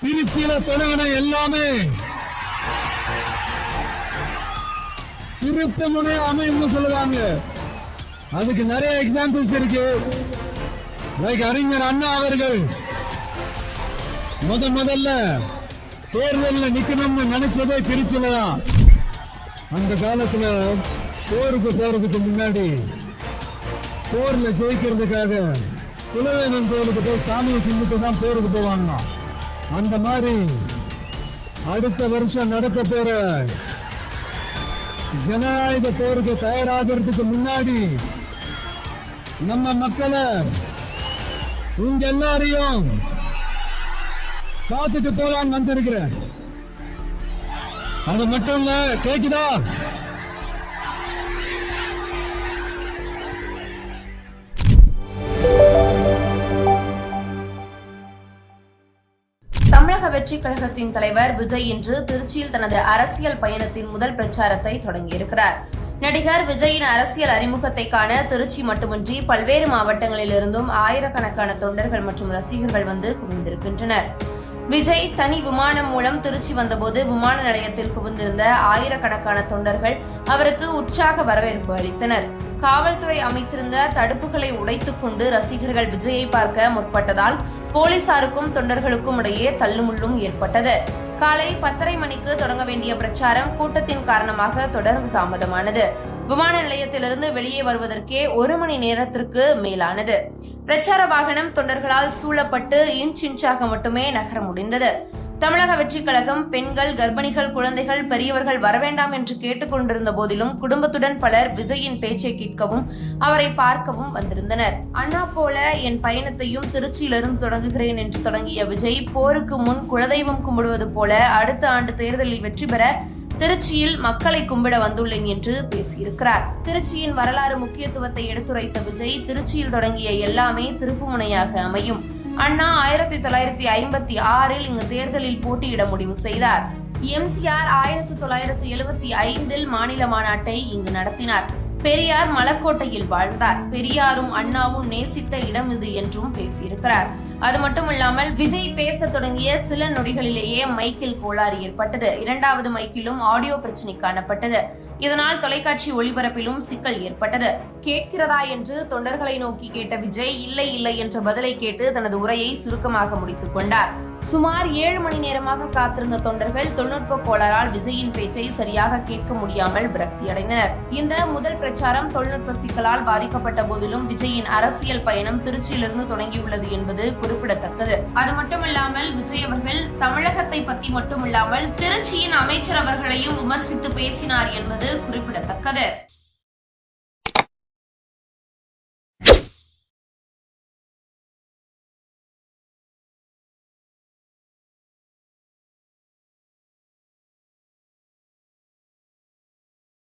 திருச்சியில தொடங்கின எல்லாமே திருப்பு முனைய அமைன்னு சொல்லுவாங்க. அதுக்கு நிறைய எக்ஸாம்பிள்ஸ் இருக்கு. லைக் அறிஞர் அண்ணா அவர்கள் முதல்ல தேர்தலில் நிக்கணும்னு நினைச்சதே திருச்சியில தான். அந்த காலத்துல போருக்கு போறதுக்கு முன்னாடி போர்ல ஜெயிக்கிறதுக்காக குலவேந்தன் கோயிலுக்கு போய் சாமியை கும்பிட்டு தான் போருக்கு போவாங்க. அந்த மாதிரி அடுத்த வருஷம் நடக்க போற ஜனநாயக போருக்கு தயாராகிறதுக்கு முன்னாடி நம்ம மக்களை உங்க எல்லாரையும் பார்த்துட்டு போலான்னு வந்திருக்கிறேன். அது மட்டும் இல்ல, கேக்குதா? தமிழக வெற்றி கழகத்தின் தலைவர் விஜய் இன்று திருச்சியில் தனது அரசியல் பயணத்தின் முதல் பிரச்சாரத்தை தொடங்கியிருக்கிறார். நடிகர் விஜயின் அரசியல் அறிமுகத்தை காண திருச்சி மட்டுமின்றி பல்வேறு மாவட்டங்களில் இருந்தும் ஆயிரக்கணக்கான தொண்டர்கள் மற்றும் ரசிகர்கள் வந்து குவிந்திருக்கின்றனர். விஜய் தனி விமானம் மூலம் திருச்சி வந்தபோது விமான நிலையத்தில் குவிந்திருந்த ஆயிரக்கணக்கான தொண்டர்கள் அவருக்கு உற்சாக வரவேற்பு அளித்தனர். காவல்துறை அமைத்திருந்த தடுப்புகளை உடைத்துக் கொண்டு ரசிகர்கள் விஜயை பார்க்க முற்பட்டதால் போலீசாருக்கும் தொண்டர்களுக்கும் இடையே தள்ளுமுள்ளும் ஏற்பட்டது. காலை 10:30 மணிக்கு தொடங்க வேண்டிய பிரச்சாரம் கூட்டத்தின் காரணமாக தொடர்ந்து தாமதமானது. விமான நிலையத்திலிருந்து வெளியே வருவதற்கே 1 மணி நேரத்திற்கு மேலானது. பிரச்சார வாகனம் தொண்டர்களால் சூழப்பட்டு இன்ச்சாக மட்டுமே நகர முடிந்தது. தமிழக வெற்றி கழகம் பெண்கள், கர்ப்பிணிகள், குழந்தைகள், பெரியவர்கள் வரவேண்டாம் என்று கேட்டுக் கொண்டிருந்த போதிலும் குடும்பத்துடன் பலர் விஜயின் பேச்சை கேட்கவும் அவரை பார்க்கவும் வந்திருந்தனர். அண்ணா போல என் பயணத்தையும் திருச்சியிலிருந்து தொடங்குகிறேன் என்று தொடங்கிய விஜய் போருக்கு முன் குலதெய்வம் கும்பிடுவது போல அடுத்த ஆண்டு தேர்தலில் வெற்றி பெற திருச்சியில் மக்களை கும்பிட வந்துள்ளேன் என்று பேசியிருக்கிறார். திருச்சியின் வரலாறு முக்கியத்துவத்தை எடுத்துரைத்த விஜய் திருச்சியில் தொடங்கிய எல்லாமே திருப்புமுனையாக அமையும். அண்ணா 1956 இங்கு தேர்தலில் போட்டியிட முடிவு செய்தார். எம்ஜிஆர் 1975 மாநில மாநாட்டை இங்கு நடத்தினார். பெரியார் மலக்கோட்டையில் வாழ்ந்தார். பெரியாரும் அண்ணாவும் நேசித்த இடம் இது என்றும் பேசியிருக்கிறார். அது மட்டுமல்லாமல் விஜய் பேச தொடங்கிய சில நொடிகளிலேயே மைக்கில் கோளாறு ஏற்பட்டது. 2வது மைக்கிலும் ஆடியோ பிரச்சனை காணப்பட்டது. இதனால் தொலைக்காட்சி ஒளிபரப்பிலும் சிக்கல் ஏற்பட்டது. கேட்கிறதா என்று தொண்டர்களை நோக்கி கேட்ட விஜய் இல்லை என்ற பதிலை கேட்டு தனது உரையை சுருக்கமாக முடித்துக் கொண்டார். சுமார் 7 மணி நேரமாக காத்திருந்த தொண்டர்கள் தொழில்நுட்ப கோளாறால் விஜயின் பேச்சை சரியாக கேட்க முடியாமல் விரக்தியடைந்தனர். இந்த முதல் பிரச்சாரம் தொழில்நுட்ப சிக்கலால் பாதிக்கப்பட்ட போதிலும் விஜயின் அரசியல் பயணம் திருச்சியிலிருந்து தொடங்கியுள்ளது என்பது குறிப்பிடத்தக்கது. அது மட்டுமில்லாமல் விஜய் அவர்கள் தமிழகத்தை பற்றி மட்டுமில்லாமல் திருச்சியின் அமைச்சர் அவர்களையும் விமர்சித்து பேசினார் என்பது குறிப்பிடத்தக்கது.